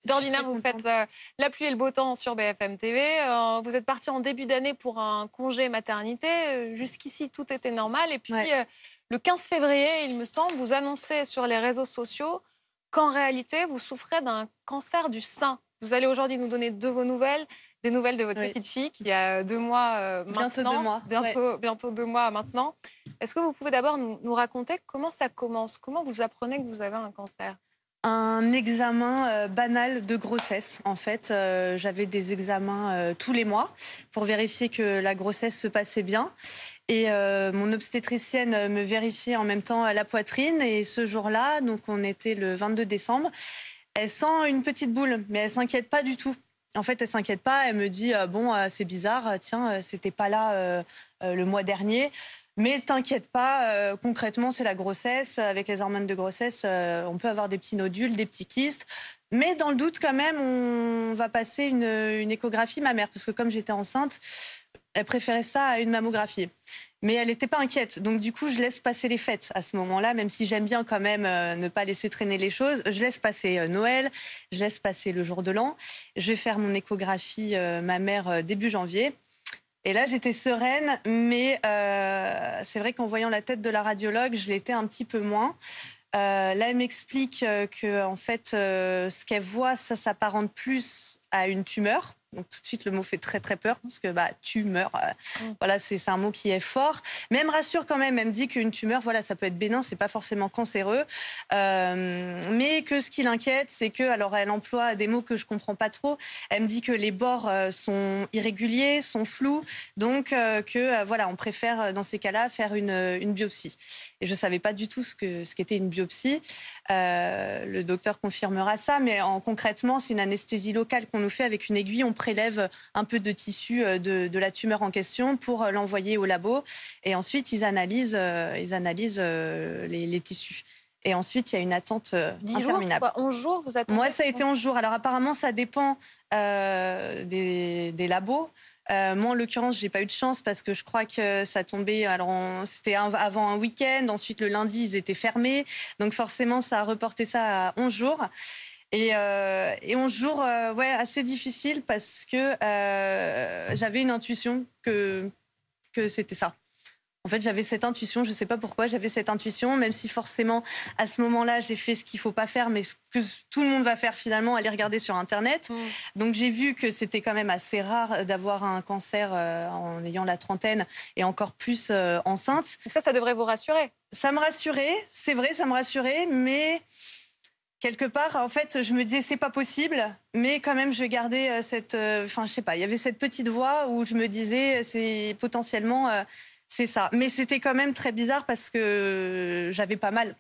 Gordina, très vous contente. faites la pluie et le beau temps sur BFM TV. Vous êtes partie en début d'année pour un congé maternité. Jusqu'ici, tout était normal. Et puis, Ouais. le 15 février, il me semble, vous annoncez sur les réseaux sociaux qu'en réalité, vous souffrez d'un cancer du sein. Vous allez aujourd'hui nous donner de vos nouvelles, des nouvelles de votre Oui. petite fille qui a 2 mois Bientôt 2 maintenant, mois. Ouais. bientôt 2 mois maintenant. Est-ce que vous pouvez d'abord nous raconter comment ça commence? Comment vous apprenez que vous avez un cancer? Un examen banal de grossesse. En fait, j'avais des examens tous les mois pour vérifier que la grossesse se passait bien. Et mon obstétricienne me vérifiait en même temps la poitrine. Et ce jour-là, donc on était le 22 décembre, elle sent une petite boule, mais elle s'inquiète pas du tout. En fait, elle s'inquiète pas. Elle me dit bon, c'est bizarre. Tiens, c'était pas là le mois dernier. Mais t'inquiète pas. Concrètement, c'est la grossesse. Avec les hormones de grossesse, on peut avoir des petits nodules, des petits kystes. Mais dans le doute, quand même, on va passer une échographie mammaire parce que comme j'étais enceinte, elle préférait ça à une mammographie. Mais elle n'était pas inquiète. Donc, du coup, je laisse passer les fêtes à ce moment-là, même si j'aime bien quand même ne pas laisser traîner les choses. Je laisse passer Noël, je laisse passer le jour de l'an. Je vais faire mon échographie mammaire début janvier. Et là, j'étais sereine, mais c'est vrai qu'en voyant la tête de la radiologue, je l'étais un petit peu moins. Là, elle m'explique que en fait, ce qu'elle voit, ça s'apparente plus à une tumeur. Donc tout de suite, le mot fait très très peur parce que tumeur, voilà, c'est un mot qui est fort. Mais elle me rassure quand même. Elle me dit qu'une tumeur, voilà, ça peut être bénin, c'est pas forcément cancéreux, mais que ce qui l'inquiète, c'est que, alors elle emploie des mots que je comprends pas trop. Elle me dit que les bords sont irréguliers, sont flous, donc que voilà, on préfère dans ces cas-là faire une biopsie. Et je savais pas du tout ce qu'était une biopsie. Le docteur confirmera ça, mais concrètement, c'est une anesthésie locale qu'on nous fait avec une aiguille. On prélève un peu de tissu de la tumeur en question pour l'envoyer au labo. Et ensuite, ils analysent les tissus. Et ensuite, il y a une attente 10 jours, interminable. quoi, 11 jours, vous Moi, attendez? ça a été 11 jours. Alors apparemment, ça dépend des labos. Moi, en l'occurrence, j'ai pas eu de chance parce que je crois que ça tombait. Alors, c'était avant un week-end. Ensuite, le lundi, ils étaient fermés. Donc, forcément, ça a reporté ça à 11 jours. Et 11 jours, ouais, assez difficile parce que j'avais une intuition que c'était ça. En fait, j'avais cette intuition, je ne sais pas pourquoi, j'avais cette intuition, même si forcément, à ce moment-là, j'ai fait ce qu'il ne faut pas faire, mais ce que tout le monde va faire finalement, aller regarder sur Internet. Donc, j'ai vu que c'était quand même assez rare d'avoir un cancer en ayant la trentaine et encore plus enceinte. Donc ça devrait vous rassurer. Ça me rassurait, c'est vrai, ça me rassurait, mais quelque part, en fait, je me disais c'est pas possible, mais quand même, je gardais cette, enfin, je sais pas, il y avait cette petite voix où je me disais c'est potentiellement c'est ça. Mais c'était quand même très bizarre parce que j'avais pas mal.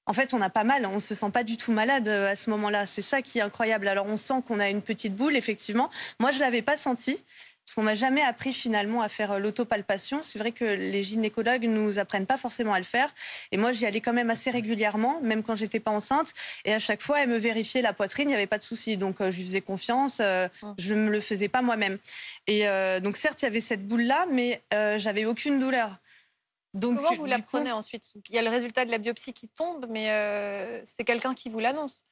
En fait, on a pas mal, on se sent pas du tout malade à ce moment-là. C'est ça qui est incroyable. Alors, on sent qu'on a une petite boule, effectivement. Moi, je l'avais pas senti. Parce qu'on m'a jamais appris finalement à faire l'autopalpation. C'est vrai que les gynécologues nous apprennent pas forcément à le faire. Et moi, j'y allais quand même assez régulièrement, même quand j'étais pas enceinte. Et à chaque fois, elle me vérifiait la poitrine, il n'y avait pas de souci. Donc, je lui faisais confiance. Je me le faisais pas moi-même. Et donc, certes, il y avait cette boule-là, mais j'avais aucune douleur. Donc, Comment vous du coup, l'apprenez ensuite? Il y a le résultat de la biopsie qui tombe, mais c'est quelqu'un qui vous l'annonce.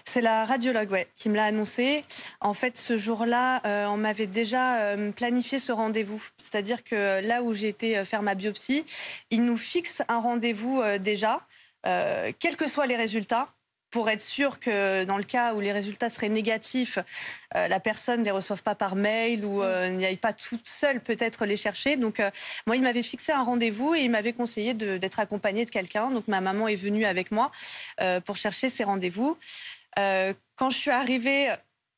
c'est la radiologue, ouais, qui me l'a annoncé. En fait, ce jour-là, on m'avait déjà planifié ce rendez-vous. C'est-à-dire que là où j'ai été faire ma biopsie, ils nous fixent un rendez-vous déjà, quels que soient les résultats, pour être sûr que dans le cas où les résultats seraient négatifs, la personne ne les reçoive pas par mail ou n'y aille pas toute seule peut-être les chercher. Donc moi, il m'avait fixé un rendez-vous et il m'avait conseillé d'être accompagnée de quelqu'un. Donc ma maman est venue avec moi pour chercher ces rendez-vous. Quand je suis arrivée,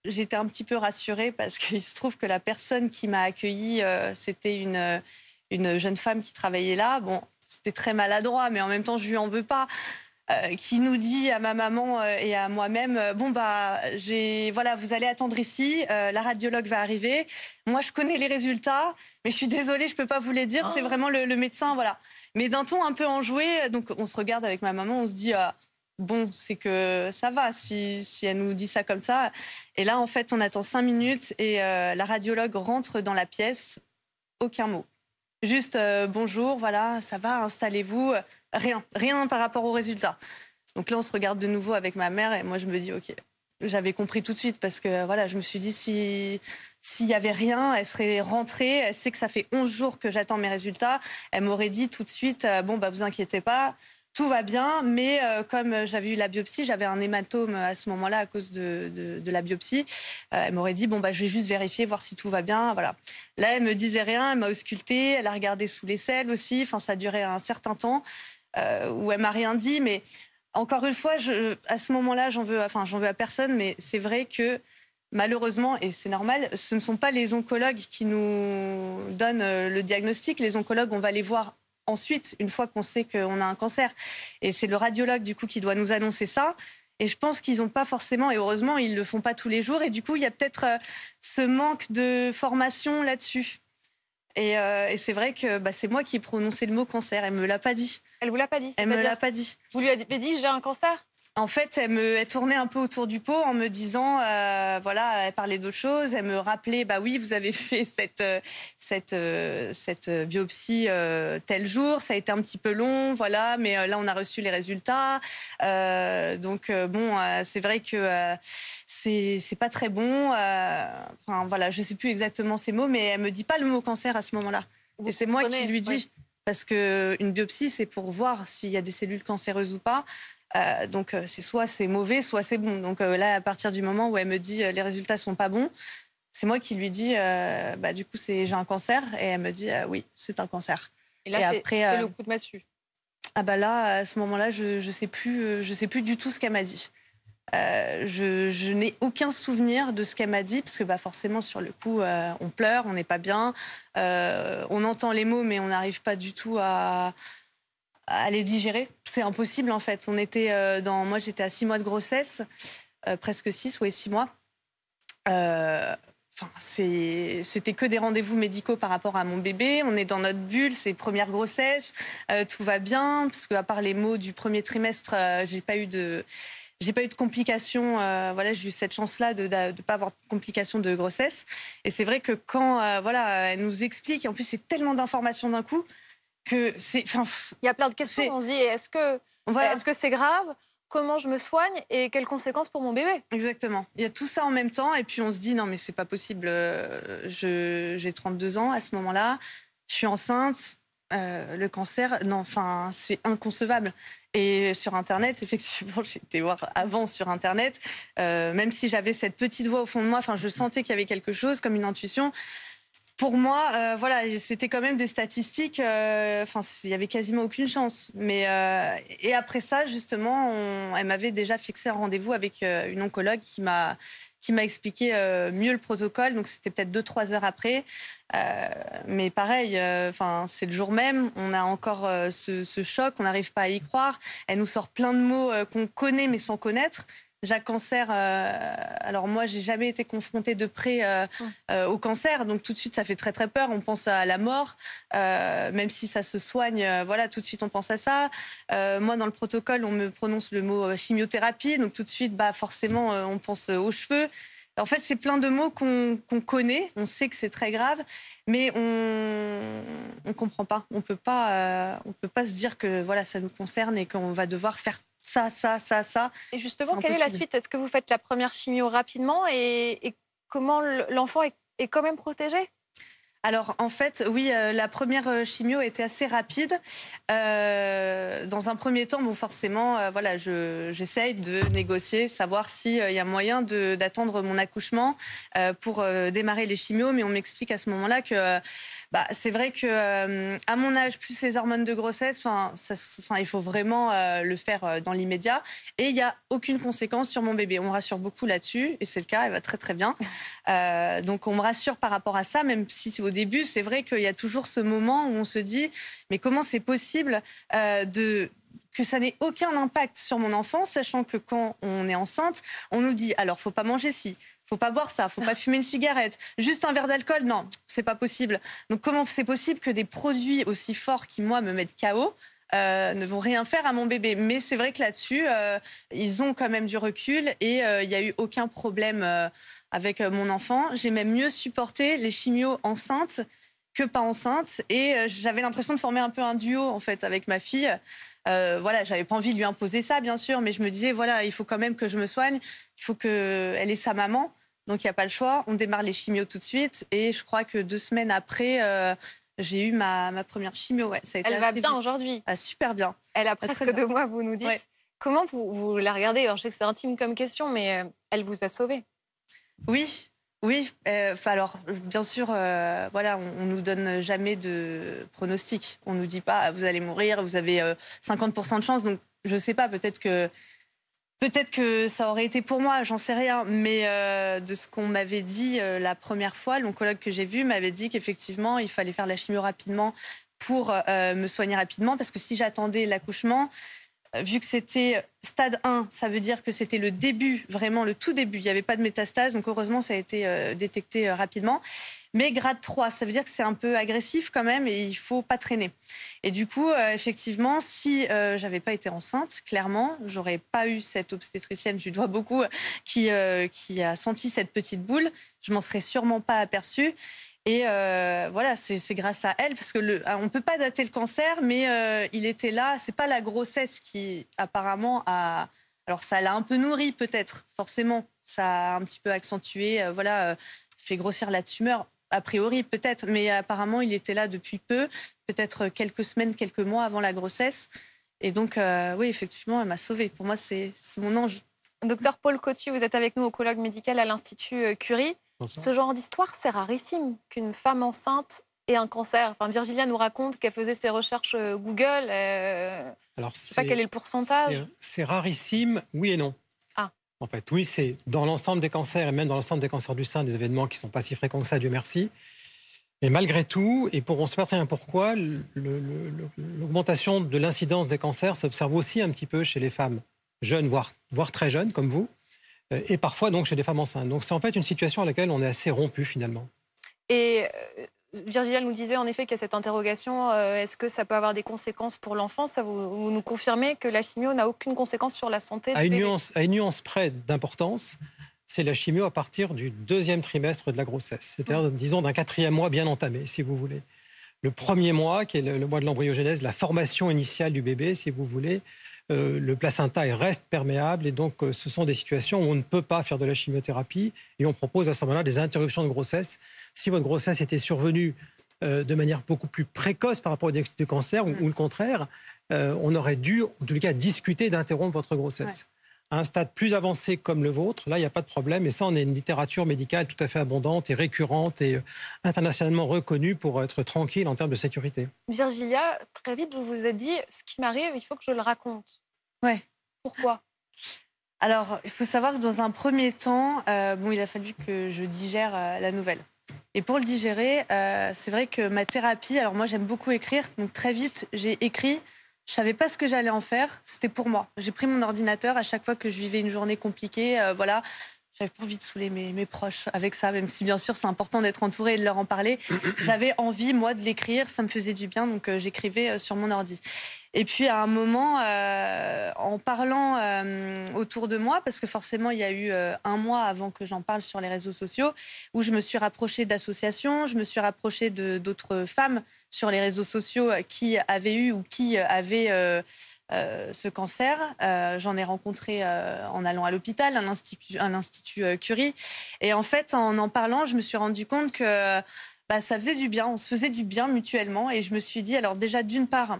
j'étais un petit peu rassurée parce qu'il se trouve que la personne qui m'a accueillie, c'était une jeune femme qui travaillait là. Bon, c'était très maladroit, mais en même temps, je lui en veux pas. Qui nous dit à ma maman et à moi-même bon voilà, vous allez attendre ici, la radiologue va arriver, moi je connais les résultats mais je suis désolée, je peux pas vous les dire, c'est vraiment le médecin, voilà. Mais d'un ton un peu enjoué, donc on se regarde avec ma maman, on se dit bon, c'est que ça va si elle nous dit ça comme ça. Et là en fait on attend 5 minutes et la radiologue rentre dans la pièce, aucun mot, juste bonjour, voilà, ça va, installez-vous. Rien par rapport aux résultats. Donc là, on se regarde de nouveau avec ma mère et moi, je me dis, OK, j'avais compris tout de suite parce que voilà, je me suis dit s'il y avait rien, elle serait rentrée. Elle sait que ça fait 11 jours que j'attends mes résultats. Elle m'aurait dit tout de suite bon bah vous inquiétez pas. Tout va bien, mais comme j'avais eu la biopsie, j'avais un hématome à ce moment-là à cause de la biopsie. Elle m'aurait dit bon bah je vais juste vérifier, voir si tout va bien, voilà. Là, elle me disait rien, elle m'a auscultée, elle a regardé sous les selles aussi. Enfin, ça a duré un certain temps où elle m'a rien dit, mais encore une fois, à ce moment-là, j'en veux à personne, mais c'est vrai que malheureusement, et c'est normal, ce ne sont pas les oncologues qui nous donnent le diagnostic. Les oncologues, on va les voir ensuite, une fois qu'on sait qu'on a un cancer. Et c'est le radiologue, du coup, qui doit nous annoncer ça. Et je pense qu'ils n'ont pas forcément, et heureusement, ils ne le font pas tous les jours. Et du coup, il y a peut-être ce manque de formation là-dessus. Et c'est vrai que c'est moi qui ai prononcé le mot cancer. Elle ne me l'a pas dit. Elle vous l'a pas dit? Elle ne me l'a pas dit. Vous lui avez dit j'ai un cancer? En fait, elle tournait un peu autour du pot en me disant, voilà, elle parlait d'autre chose. Elle me rappelait, bah oui, vous avez fait cette biopsie tel jour. Ça a été un petit peu long, voilà, mais là, on a reçu les résultats. Donc, bon, c'est vrai que c'est pas très bon. Enfin, voilà, je sais plus exactement ces mots, mais elle me dit pas le mot cancer à ce moment-là. Et c'est moi qui lui dis. Oui. Parce qu'une biopsie, c'est pour voir s'il y a des cellules cancéreuses ou pas. Donc soit c'est mauvais, soit c'est bon. Donc là, à partir du moment où elle me dit les résultats sont pas bons, c'est moi qui lui dis du coup j'ai un cancer, et elle me dit oui, c'est un cancer. Et là, c'est le coup de massue. Ah bah là, à ce moment-là, je sais plus du tout ce qu'elle m'a dit. Je n'ai aucun souvenir de ce qu'elle m'a dit, parce que forcément sur le coup on pleure, on n'est pas bien, on entend les mots mais on n'arrive pas du tout à les digérer. C'est impossible en fait. On était moi j'étais à 6 mois de grossesse, presque 6 mois. C'était que des rendez-vous médicaux par rapport à mon bébé. On est dans notre bulle, c'est première grossesse, tout va bien, parce qu'à part les maux du premier trimestre, j'ai pas eu de complications. Voilà, j'ai eu cette chance-là de ne pas avoir de complications de grossesse. Et c'est vrai que quand elle nous explique, et en plus c'est tellement d'informations d'un coup, que c'est. Il y a plein de questions. On se dit est-ce que c'est grave? Comment je me soigne et quelles conséquences pour mon bébé? Exactement. Il y a tout ça en même temps, et puis on se dit non mais c'est pas possible. J'ai 32 ans à ce moment-là, je suis enceinte, le cancer, non, enfin c'est inconcevable. Et sur Internet, effectivement, j'ai été voir avant sur Internet, même si j'avais cette petite voix au fond de moi, je sentais qu'il y avait quelque chose, comme une intuition. Pour moi, c'était quand même des statistiques. Il y avait quasiment aucune chance. Mais et après ça, justement, elle m'avait déjà fixé un rendez-vous avec une oncologue qui m'a expliqué mieux le protocole. Donc c'était peut-être 2-3 heures après. Mais pareil, c'est le jour même. On a encore ce choc. On n'arrive pas à y croire. Elle nous sort plein de mots qu'on connaît mais sans connaître. Jacques Cancer, alors moi, j'ai jamais été confrontée de près au cancer, donc tout de suite, ça fait très très peur. On pense à la mort, même si ça se soigne, tout de suite, on pense à ça. Moi, dans le protocole, on me prononce le mot chimiothérapie, donc tout de suite, forcément, on pense aux cheveux. En fait, c'est plein de mots qu'on connaît, on sait que c'est très grave, mais on comprend pas. On peut pas se dire que ça nous concerne et qu'on va devoir faire ça. Et justement, quelle est la suite? Est-ce que vous faites la première chimio rapidement et comment l'enfant est quand même protégé? Alors, en fait, oui, la première chimio était assez rapide. Dans un premier temps, forcément, j'essaye de négocier, savoir s'il y a moyen d'attendre mon accouchement pour démarrer les chimios. Mais on m'explique à ce moment-là que c'est vrai que à mon âge, plus les hormones de grossesse, il faut vraiment le faire dans l'immédiat. Et il n'y a aucune conséquence sur mon bébé. On me rassure beaucoup là-dessus, et c'est le cas, elle va très très bien. Donc on me rassure par rapport à ça, même si c'est au début, c'est vrai qu'il y a toujours ce moment où on se dit mais comment c'est possible que ça n'ait aucun impact sur mon enfant, sachant que quand on est enceinte, on nous dit alors faut pas manger ci, faut pas boire ça, faut pas fumer une cigarette, juste un verre d'alcool, non, c'est pas possible. Donc comment c'est possible que des produits aussi forts qui moi me mettent KO ne vont rien faire à mon bébé? Mais c'est vrai que là-dessus, ils ont quand même du recul, et il n'y a eu aucun problème avec mon enfant. J'ai même mieux supporté les chimios enceintes que pas enceinte, et j'avais l'impression de former un peu un duo en fait avec ma fille. Voilà, j'avais pas envie de lui imposer ça, bien sûr, mais je me disais, voilà, il faut quand même que je me soigne, il faut qu'elle ait sa maman, donc il n'y a pas le choix. On démarre les chimios tout de suite, et je crois que 2 semaines après, j'ai eu ma première chimio. Ouais, ça a été Elle va assez bien vite. aujourd'hui. Ah, super bien. Elle a Ah, très presque bien. 2 mois, vous nous dites. Ouais. Comment vous la regardez? Alors, je sais que c'est intime comme question, mais elle vous a sauvé. Oui, oui. Alors, bien sûr, voilà, on nous donne jamais de pronostic. On nous dit pas, ah, vous allez mourir, vous avez 50% de chance. Donc, je sais pas, peut-être que ça aurait été pour moi, j'en sais rien. Mais de ce qu'on m'avait dit la première fois, l'oncologue que j'ai vu m'avait dit qu'effectivement, il fallait faire la chimio rapidement pour me soigner rapidement, parce que si j'attendais l'accouchement, vu que c'était stade 1, ça veut dire que c'était le début, vraiment le tout début. Il n'y avait pas de métastase, donc heureusement, ça a été détecté rapidement. Mais grade 3, ça veut dire que c'est un peu agressif quand même et il ne faut pas traîner. Et du coup, effectivement, si j'avais pas été enceinte, clairement, j'aurais pas eu cette obstétricienne, je lui dois beaucoup, qui a senti cette petite boule. Je m'en serais sûrement pas aperçue. Et voilà, c'est grâce à elle, parce que on peut pas dater le cancer, mais il était là. C'est pas la grossesse qui apparemment a, alors ça l'a un peu nourri peut-être, forcément, ça a un petit peu accentué, voilà, fait grossir la tumeur. A priori peut-être, mais apparemment il était là depuis peu, peut-être quelques semaines, quelques mois avant la grossesse. Et donc oui, effectivement, elle m'a sauvée. Pour moi, c'est mon ange. Docteur Paul Cotu, vous êtes avec nous, oncologue médical à l'Institut Curie. Bonsoir. Ce genre d'histoire, c'est rarissime qu'une femme enceinte ait un cancer. Enfin, Virgilia nous raconte qu'elle faisait ses recherches Google. Alors, je ne sais pas quel est le pourcentage. c'est rarissime, oui et non. Ah. En fait, oui, c'est dans l'ensemble des cancers, et même dans l'ensemble des cancers du sein, des événements qui ne sont pas si fréquents que ça, Dieu merci. Mais malgré tout, et on ne sait pas très bien pourquoi, l'augmentation de l'incidence des cancers s'observe aussi un petit peu chez les femmes jeunes, voire très jeunes, comme vous, et parfois donc chez des femmes enceintes. Donc c'est en fait une situation à laquelle on est assez rompu finalement. Et Virgilia nous disait en effet qu'il y a cette interrogation, est-ce que ça peut avoir des conséquences pour l'enfant? Ça, vous nous confirmez que la chimio n'a aucune conséquence sur la santé du bébé? À une nuance près d'importance, c'est la chimio à partir du 2e trimestre de la grossesse, c'est-à-dire, disons, d'un 4e mois bien entamé, si vous voulez. Le 1er mois, qui est le mois de l'embryogenèse, la formation initiale du bébé, si vous voulez, le placenta reste perméable, et donc ce sont des situations où on ne peut pas faire de la chimiothérapie, et on propose à ce moment-là des interruptions de grossesse. Si votre grossesse était survenue de manière beaucoup plus précoce par rapport au diagnostic de cancer, ou le contraire, on aurait dû, en tout cas, discuter d'interrompre votre grossesse. À un stade plus avancé comme le vôtre, là, il n'y a pas de problème. Et ça, on a une littérature médicale tout à fait abondante et récurrente et internationalement reconnue pour être tranquille en termes de sécurité. Virgilia, très vite, vous vous êtes dit, ce qui m'arrive, il faut que je le raconte. Ouais. Pourquoi? Alors, il faut savoir que dans un premier temps, il a fallu que je digère la nouvelle. Et pour le digérer, c'est vrai que ma thérapie, alors moi j'aime beaucoup écrire, donc très vite j'ai écrit. Je savais pas ce que j'allais en faire, c'était pour moi. J'ai pris mon ordinateur à chaque fois que je vivais une journée compliquée, voilà. J'avais pas envie de saouler mes proches avec ça, même si bien sûr c'est important d'être entouré et de leur en parler. J'avais envie, moi, de l'écrire, ça me faisait du bien, donc j'écrivais sur mon ordi. Et puis à un moment, en parlant autour de moi, parce que forcément il y a eu un mois avant que j'en parle sur les réseaux sociaux, où je me suis rapprochée d'associations, je me suis rapprochée d'autres femmes sur les réseaux sociaux qui avaient eu ou qui avaient ce cancer. J'en ai rencontré en allant à l'hôpital, un institut Curie. Et en fait, en parlant, je me suis rendu compte que ça faisait du bien, on se faisait du bien mutuellement. Et je me suis dit, alors déjà, d'une part,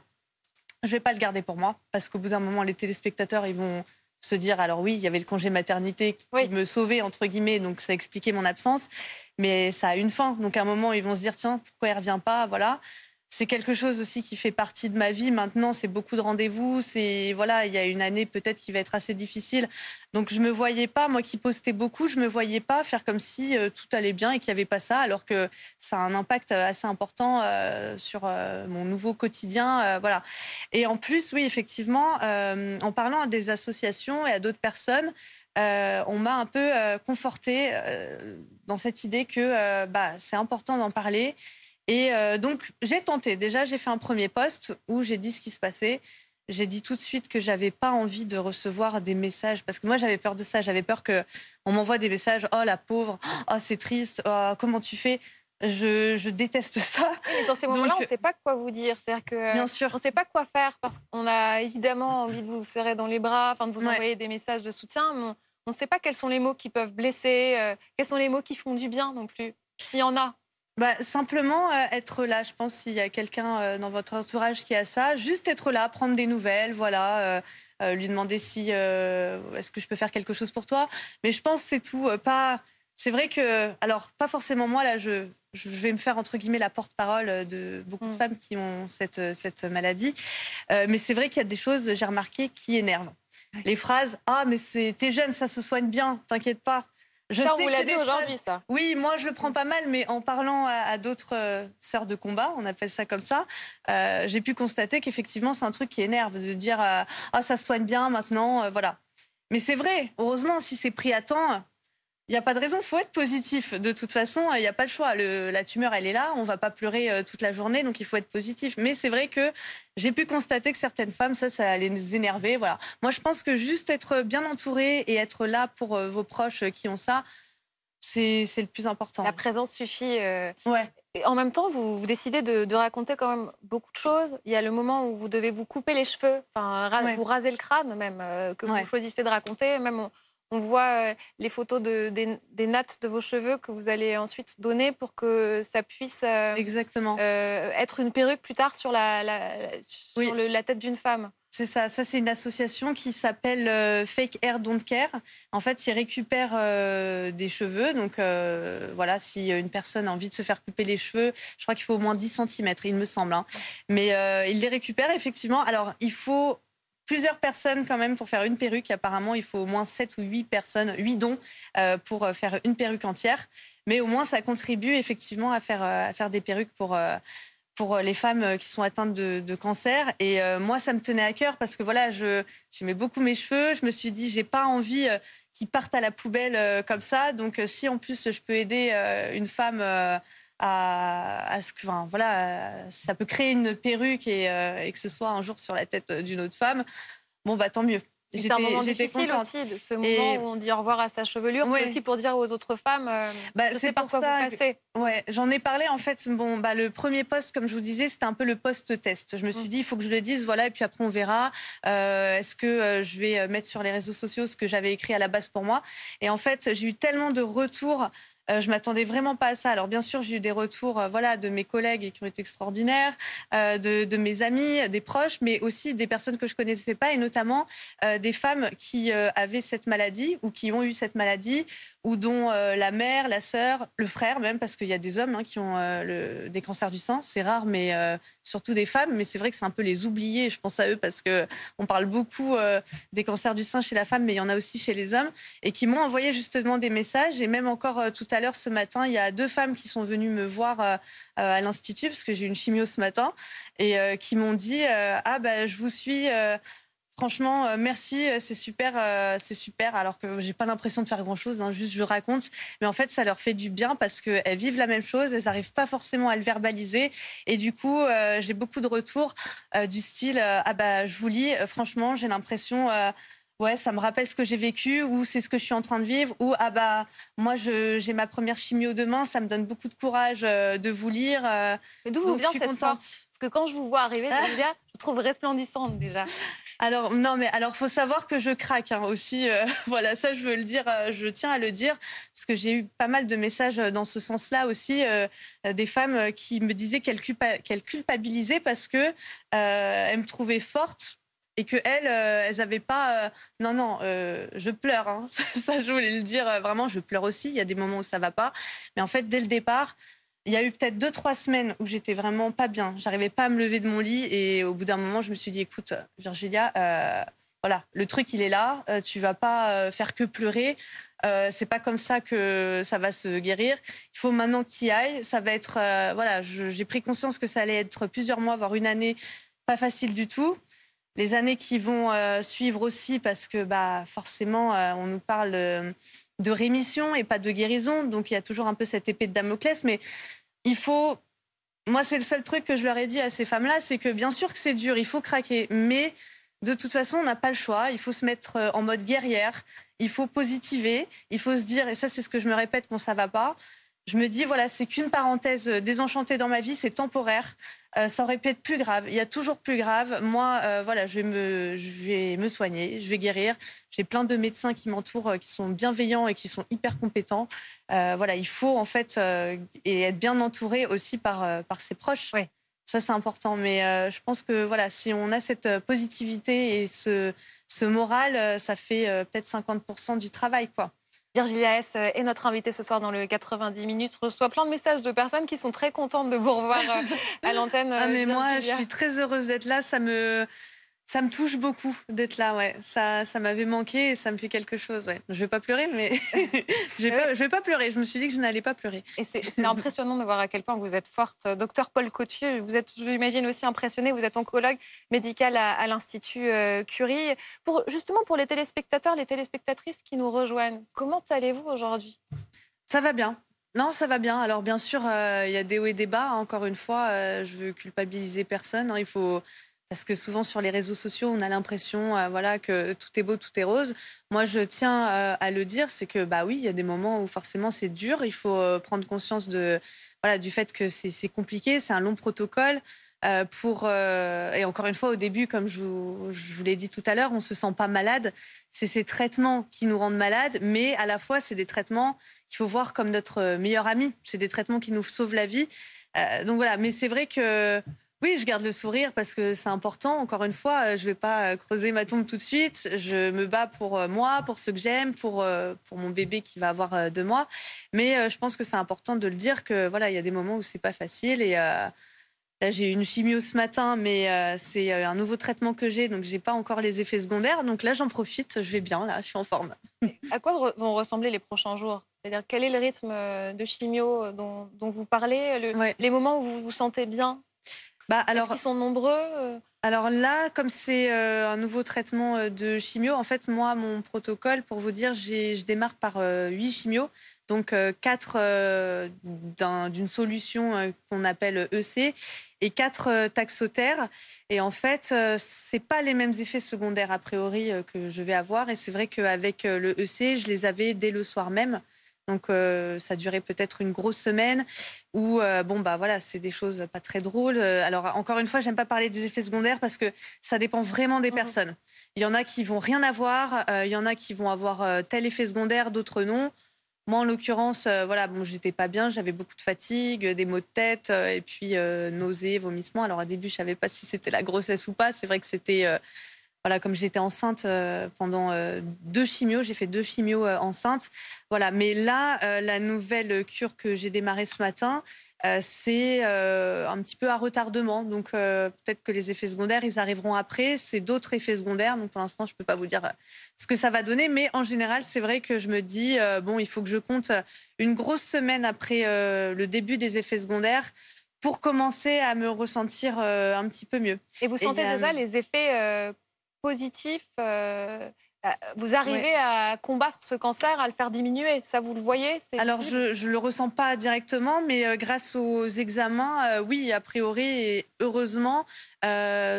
je ne vais pas le garder pour moi, parce qu'au bout d'un moment, les téléspectateurs, ils vont se dire, alors oui, il y avait le congé maternité qui me sauvait, entre guillemets, donc ça expliquait mon absence, mais ça a une fin. Donc à un moment, ils vont se dire, tiens, pourquoi il ne revient pas, voilà. C'est quelque chose aussi qui fait partie de ma vie. Maintenant, c'est beaucoup de rendez-vous. Voilà, il y a une année peut-être qui va être assez difficile. Donc, je me voyais pas, moi qui postais beaucoup, je me voyais pas faire comme si tout allait bien et qu'il n'y avait pas ça, alors que ça a un impact assez important sur mon nouveau quotidien. Voilà. Et en plus, oui, effectivement, en parlant à des associations et à d'autres personnes, on m'a un peu confortée dans cette idée que c'est important d'en parler. Et donc, j'ai tenté. Déjà, j'ai fait un premier post où j'ai dit ce qui se passait. J'ai dit tout de suite que j'avais pas envie de recevoir des messages, parce que moi, j'avais peur de ça. J'avais peur qu'on m'envoie des messages. Oh, la pauvre. Oh, c'est triste. Oh, comment tu fais? Je déteste ça. Oui, mais dans ces moments-là, on Donc, ne sait pas quoi vous dire. C'est-à-dire que bien sûr. on ne sait pas quoi faire parce qu'on a évidemment envie de vous serrer dans les bras, enfin de vous Ouais. envoyer des messages de soutien, mais on ne sait pas quels sont les mots qui peuvent blesser, quels sont les mots qui font du bien non plus, s'il y en a. Bah, simplement être là, je pense, s'il y a quelqu'un dans votre entourage qui a ça, juste être là, prendre des nouvelles, voilà, lui demander si est-ce que je peux faire quelque chose pour toi. Mais je pense que c'est tout. Pas, c'est vrai que, alors pas forcément moi là, je vais me faire entre guillemets la porte-parole de beaucoup de femmes qui ont cette maladie. Mais c'est vrai qu'il y a des choses, j'ai remarqué, qui énervent. Les phrases, ah mais t'es jeune, ça se soigne bien, t'inquiète pas. Je Ça, on sais vous que l'a c'est dit des phrases. aujourd'hui, ça. Oui, moi je le prends pas mal, mais en parlant à d'autres sœurs de combat, on appelle ça comme ça, j'ai pu constater qu'effectivement c'est un truc qui énerve de dire ah ça se soigne bien maintenant, voilà. Mais c'est vrai, heureusement si c'est pris à temps, il n'y a pas de raison, il faut être positif. De toute façon, il n'y a pas le choix. La tumeur, elle est là, on ne va pas pleurer toute la journée, donc il faut être positif. Mais c'est vrai que j'ai pu constater que certaines femmes, ça allait les énerver. Voilà. Moi, je pense que juste être bien entouré et être là pour vos proches qui ont ça, c'est le plus important. La présence suffit. Ouais, Et en même temps, vous décidez de raconter quand même beaucoup de choses. Il y a le moment où vous devez vous couper les cheveux, enfin, ouais, vous raser le crâne même, que vous ouais. choisissez de raconter. Même on voit les photos des nattes de vos cheveux que vous allez ensuite donner pour que ça puisse Exactement. être une perruque plus tard sur sur Oui. la tête d'une femme. C'est ça. Ça, c'est une association qui s'appelle Fake Hair Don't Care. En fait, ils récupèrent des cheveux. Donc, voilà, si une personne a envie de se faire couper les cheveux, je crois qu'il faut au moins 10 centimètres, il me semble. Hein. Mais ils les récupèrent, effectivement. Alors, il faut plusieurs personnes quand même pour faire une perruque. Apparemment, il faut au moins 7 ou 8 personnes, 8 dons pour faire une perruque entière. Mais au moins, ça contribue effectivement à faire des perruques pour les femmes qui sont atteintes de cancer. Et moi, ça me tenait à cœur parce que voilà, j'aimais beaucoup mes cheveux. Je me suis dit, j'ai pas envie qu'ils partent à la poubelle comme ça. Donc, si en plus je peux aider une femme à ce que, enfin, voilà, ça peut créer une perruque et que ce soit un jour sur la tête d'une autre femme, bon, bah tant mieux. C'est un moment J'étais difficile contente. aussi, de ce moment Et où on dit au revoir à sa chevelure. ouais. C'est aussi pour dire aux autres femmes, Bah, je c'est sais par pour quoi ça vous passez. Ouais, j'en ai parlé en fait. Bon, bah, le premier post, comme je vous disais, c'était un peu le post-test. Je me suis dit, il faut que je le dise, voilà, et puis après on verra. Est-ce que je vais mettre sur les réseaux sociaux ce que j'avais écrit à la base pour moi? Et en fait, j'ai eu tellement de retours. Je m'attendais vraiment pas à ça. Alors bien sûr, j'ai eu des retours, voilà, de mes collègues qui ont été extraordinaires, de mes amis, des proches, mais aussi des personnes que je connaissais pas, et notamment des femmes qui avaient cette maladie ou qui ont eu cette maladie, ou dont la mère, la sœur, le frère même, parce qu'il y a des hommes qui ont des cancers du sein. C'est rare, mais surtout des femmes. Mais c'est vrai que c'est un peu les oubliés. Je pense à eux parce que on parle beaucoup des cancers du sein chez la femme, mais il y en a aussi chez les hommes, et qui m'ont envoyé justement des messages. Et même encore tout à l'heure, ce matin, il y a 2 femmes qui sont venues me voir à l'Institut, parce que j'ai eu une chimio ce matin, et qui m'ont dit ah bah je vous suis. Franchement, merci, c'est super, c'est super. Alors que j'ai pas l'impression de faire grand-chose, hein, juste je raconte. Mais en fait, ça leur fait du bien parce qu'elles vivent la même chose, elles n'arrivent pas forcément à le verbaliser. Et du coup, j'ai beaucoup de retours du style ah bah je vous lis, franchement, j'ai l'impression. Ouais, ça me rappelle ce que j'ai vécu, ou c'est ce que je suis en train de vivre, ou ah bah moi j'ai ma première chimio demain, ça me donne beaucoup de courage de vous lire. Mais d'où vous Donc, vient je suis cette contente. force? Parce que quand je vous vois arriver, Julia, je vous trouve resplendissante déjà. Alors non, mais alors faut savoir que je craque aussi. Voilà, ça je veux le dire, je tiens à le dire, parce que j'ai eu pas mal de messages dans ce sens-là aussi, des femmes qui me disaient qu'elles culpabilisaient parce que elles me trouvaient forte. Et que elles avaient pas. Non, je pleure. Hein. Ça, je voulais le dire. Vraiment, je pleure aussi. Il y a des moments où ça va pas. Mais en fait, dès le départ, il y a eu peut-être 2-3 semaines où j'étais vraiment pas bien. J'arrivais pas à me lever de mon lit. Et au bout d'un moment, je me suis dit, écoute, Virgilia, voilà, le truc, il est là. Tu vas pas faire que pleurer. C'est pas comme ça que ça va se guérir. Il faut maintenant que tu y ailles. Ça va être. Voilà, j'ai pris conscience que ça allait être plusieurs mois, voire une année, pas facile du tout. Les années qui vont suivre aussi, parce que bah, forcément, on nous parle de rémission et pas de guérison. Donc, il y a toujours un peu cette épée de Damoclès. Mais il faut... Moi, c'est le seul truc que je leur ai dit à ces femmes-là, c'est que bien sûr que c'est dur, il faut craquer. Mais de toute façon, on n'a pas le choix. Il faut se mettre en mode guerrière. Il faut positiver. Il faut se dire, et ça, c'est ce que je me répète quand ça va pas, Je me dis, voilà, c'est qu'une parenthèse désenchantée dans ma vie, c'est temporaire. Ça aurait pu être plus grave. Il y a toujours plus grave. Moi, voilà, je vais me soigner, je vais guérir. J'ai plein de médecins qui m'entourent, qui sont bienveillants et qui sont hyper compétents. Voilà, il faut en fait et être bien entouré aussi par ses proches. Oui. Ça, c'est important. Mais je pense que voilà, si on a cette positivité et ce moral, ça fait peut-être 50% du travail, quoi. Virgilia Hess est notre invitée ce soir dans le 90 minutes. Reçoit plein de messages de personnes qui sont très contentes de vous revoir à l'antenne. Ah, mais moi, je Virgilia. suis très heureuse d'être là. Ça me touche beaucoup d'être là, ouais. Ça m'avait manqué et ça me fait quelque chose, ouais. Je vais pas pleurer, mais je vais pas pleurer. Je me suis dit que je n'allais pas pleurer. Et c'est impressionnant de voir à quel point vous êtes forte. Docteur Paul Cottieu, vous êtes, je l'imagine, aussi impressionné. Vous êtes oncologue médical à l'Institut Curie. Justement, pour les téléspectateurs, les téléspectatrices qui nous rejoignent, comment allez-vous aujourd'hui? Ça va bien. Non, ça va bien. Alors, bien sûr, il y a des hauts et des bas. Encore une fois, je veux culpabiliser personne, hein. Il faut... Parce que souvent sur les réseaux sociaux, on a l'impression voilà, que tout est beau, tout est rose. Moi, je tiens à le dire, c'est que bah oui, il y a des moments où forcément c'est dur. Il faut prendre conscience voilà, du fait que c'est compliqué, c'est un long protocole. Et encore une fois, au début, comme je vous l'ai dit tout à l'heure, on ne se sent pas malade. C'est ces traitements qui nous rendent malades, mais à la fois, c'est des traitements qu'il faut voir comme notre meilleur ami. C'est des traitements qui nous sauvent la vie. Donc voilà, mais c'est vrai que... Oui, je garde le sourire parce que c'est important. Encore une fois, je ne vais pas creuser ma tombe tout de suite. Je me bats pour moi, pour ceux que j'aime, pour mon bébé qui va avoir 2 mois. Mais je pense que c'est important de le dire que voilà, il y a des moments où c'est pas facile. Et là, j'ai eu une chimio ce matin, mais c'est un nouveau traitement que j'ai, donc j'ai pas encore les effets secondaires. Donc là, j'en profite. Je vais bien, là, je suis en forme. À quoi vont ressembler les prochains jours? C'est-à-dire, quel est le rythme de chimio dont vous parlez, Ouais. les moments où vous vous sentez bien? Bah Est-ce qu'ils sont nombreux? Alors là, comme c'est un nouveau traitement de chimio, en fait, moi, mon protocole, pour vous dire, je démarre par 8 chimios, donc 4 d'une solution qu'on appelle EC et 4 taxotères. Et en fait, c'est pas les mêmes effets secondaires a priori que je vais avoir. Et c'est vrai qu'avec le EC, je les avais dès le soir même. Donc ça durait peut-être une grosse semaine où bon bah voilà, c'est des choses pas très drôles. Alors encore une fois, j'aime pas parler des effets secondaires parce que ça dépend vraiment des personnes. Il y en a qui vont rien avoir, il y en a qui vont avoir tel effet secondaire, d'autres non. Moi en l'occurrence, voilà, bon, j'étais pas bien, j'avais beaucoup de fatigue, des maux de tête et puis nausées, vomissements. Alors au début, je savais pas si c'était la grossesse ou pas. C'est vrai que c'était voilà, comme j'étais enceinte pendant 2 chimios, j'ai fait 2 chimios enceinte. Voilà, mais là, la nouvelle cure que j'ai démarrée ce matin, c'est un petit peu à retardement. Donc peut-être que les effets secondaires, ils arriveront après. C'est d'autres effets secondaires. Donc pour l'instant, je ne peux pas vous dire ce que ça va donner. Mais en général, c'est vrai que je me dis, bon, il faut que je compte une grosse semaine après le début des effets secondaires pour commencer à me ressentir un petit peu mieux. Et vous sentez déjà les effets positif, vous arrivez à combattre ce cancer, à le faire diminuer. Ça, vous le voyez? Alors, je ne le ressens pas directement, mais grâce aux examens, oui, a priori, et heureusement,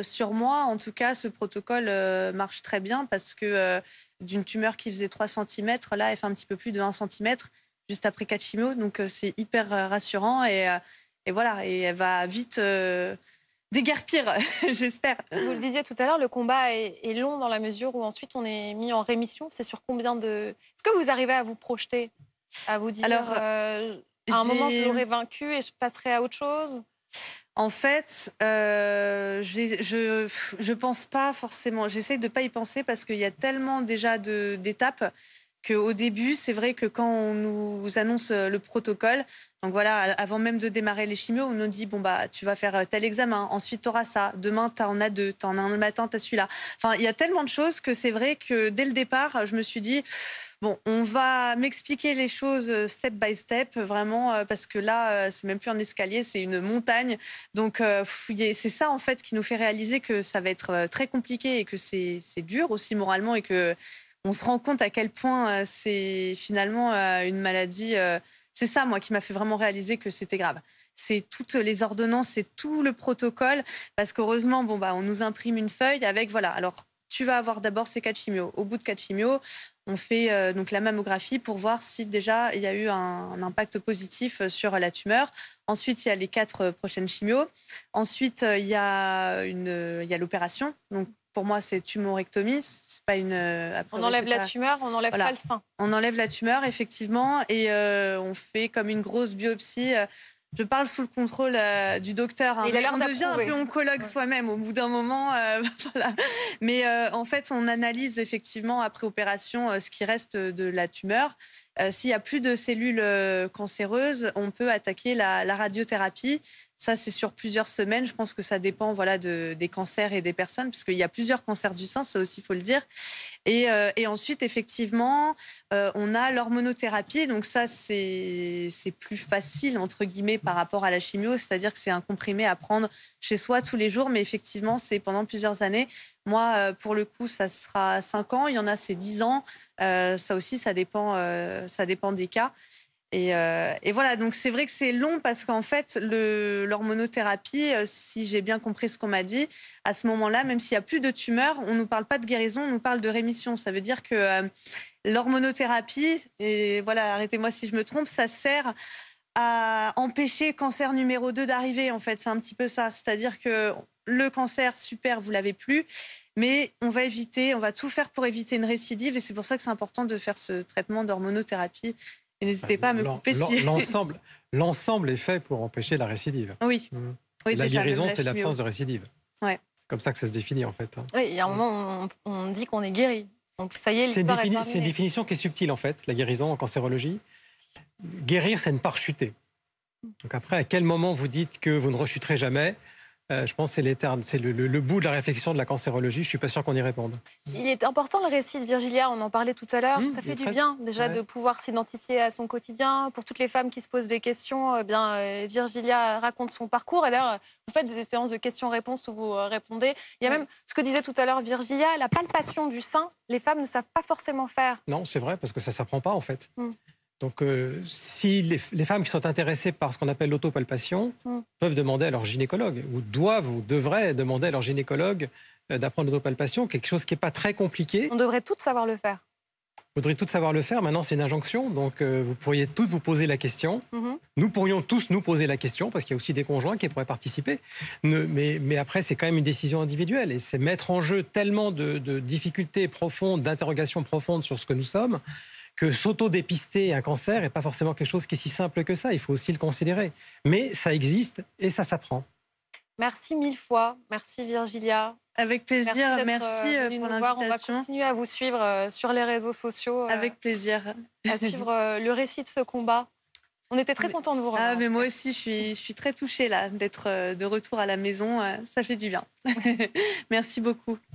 sur moi, en tout cas, ce protocole marche très bien parce que d'une tumeur qui faisait 3 cm, là, elle fait un petit peu plus de 1 cm juste après 4 chimios. Donc, c'est hyper rassurant et voilà, et elle va vite... déguerpir, j'espère. Vous le disiez tout à l'heure, le combat est long dans la mesure où ensuite on est mis en rémission. C'est sur combien de... Est-ce que vous arrivez à vous projeter, à vous dire Alors, à un moment je l'aurai vaincu et je passerai à autre chose? En fait, je pense pas forcément. J'essaie de pas y penser parce qu'il y a tellement déjà d'étapes qu'au début, c'est vrai que quand on nous annonce le protocole, donc voilà, avant même de démarrer les chimios, on nous dit bon bah tu vas faire tel examen, ensuite tu auras ça, demain tu en as 2, tu en as un le matin, tu as celui-là. Enfin, il y a tellement de choses que c'est vrai que dès le départ, je me suis dit bon, on va m'expliquer les choses step by step, vraiment, parce que là, c'est même plus un escalier, c'est une montagne. Donc, c'est ça, en fait, qui nous fait réaliser que ça va être très compliqué et que c'est dur aussi moralement et que on se rend compte à quel point c'est finalement une maladie. C'est ça, moi, qui m'a fait vraiment réaliser que c'était grave. C'est toutes les ordonnances, c'est tout le protocole, parce qu'heureusement, bon, bah, on nous imprime une feuille avec, voilà, alors tu vas avoir d'abord ces 4 chimios. Au bout de 4 chimios, On fait donc la mammographie pour voir si déjà il y a eu un impact positif sur la tumeur. Ensuite, il y a les 4 prochaines chimios. Ensuite, il y a l'opération. Donc, pour moi, c'est tumorectomie. C'est pas une. Après, On enlève la tumeur, on n'enlève Voilà. pas le sein. On enlève la tumeur, effectivement, et on fait comme une grosse biopsie. Je parle sous le contrôle du docteur. Il a l'air On devient un d'approuver. peu oncologue soi-même au bout d'un moment. Voilà. Mais en fait, on analyse effectivement après opération ce qui reste de la tumeur. S'il n'y a plus de cellules cancéreuses, on peut attaquer la radiothérapie. Ça, c'est sur plusieurs semaines. Je pense que ça dépend des cancers et des personnes, parce qu'il y a plusieurs cancers du sein, ça aussi, il faut le dire. Et ensuite, effectivement, on a l'hormonothérapie. Donc ça, c'est plus facile, entre guillemets, par rapport à la chimio. C'est-à-dire que c'est un comprimé à prendre chez soi tous les jours. Mais effectivement, c'est pendant plusieurs années. Moi, pour le coup, ça sera 5 ans. Il y en a, c'est 10 ans. Ça aussi, ça dépend des cas. Et voilà, donc c'est vrai que c'est long parce qu'en fait, l'hormonothérapie, si j'ai bien compris ce qu'on m'a dit, à ce moment-là, même s'il n'y a plus de tumeur, on ne nous parle pas de guérison, on nous parle de rémission. Ça veut dire que l'hormonothérapie, et voilà, arrêtez-moi si je me trompe, ça sert à empêcher cancer numéro 2 d'arriver, en fait. C'est un petit peu ça. C'est-à-dire que le cancer, super, vous l'avez plus, mais on va tout faire pour éviter une récidive, et c'est pour ça que c'est important de faire ce traitement d'hormonothérapie. Et n'hésitez pas à me couper si... L'ensemble est fait pour empêcher la récidive. Oui. Oui, La déjà, guérison, même la c'est chimio. l'absence de récidive. Ouais. C'est comme ça que ça se définit, en fait. Oui, il y a un moment où on dit qu'on est guéri. Donc ça y est, C'est une, l'histoire est terminée. c'est une définition qui est subtile, en fait, la guérison en cancérologie. Guérir, c'est ne pas rechuter. Donc après, à quel moment vous dites que vous ne rechuterez jamais ? Je pense que c'est le bout de la réflexion de la cancérologie. Je ne suis pas sûr qu'on y réponde. Il est important le récit de Virgilia, on en parlait tout à l'heure. Ça il fait est du très- bien déjà ouais. de pouvoir s'identifier à son quotidien. Pour toutes les femmes qui se posent des questions, Virgilia raconte son parcours. Et d'ailleurs, vous faites des séances de questions-réponses où vous répondez. Il y a même ce que disait tout à l'heure Virgilia, la palpation du sein, les femmes ne savent pas forcément faire. Non, c'est vrai, parce que ça ne s'apprend pas, en fait. Mm. Donc, si les femmes qui sont intéressées par ce qu'on appelle l'autopalpation peuvent demander à leur gynécologue, ou doivent ou devraient demander à leur gynécologue d'apprendre l'autopalpation, quelque chose qui n'est pas très compliqué. On devrait toutes savoir le faire. Vous devriez toutes savoir le faire. Maintenant, c'est une injonction, donc vous pourriez toutes vous poser la question. Mhm. Nous pourrions tous nous poser la question, parce qu'il y a aussi des conjoints qui pourraient participer. Mais après, c'est quand même une décision individuelle, et c'est mettre en jeu tellement de difficultés profondes, d'interrogations profondes sur ce que nous sommes, que s'auto-dépister un cancer n'est pas forcément quelque chose qui est si simple que ça. Il faut aussi le considérer. Mais ça existe et ça s'apprend. Merci 1000 fois. Merci Virgilia. Avec plaisir. Merci Merci pour pour nous voir. On va l'invitation. continuer à vous suivre sur les réseaux sociaux, Avec plaisir. à suivre le récit de ce combat. On était très contents de vous revoir. Ah, mais moi aussi, je suis très touchée là, d'être de retour à la maison. Ça fait du bien. Merci beaucoup.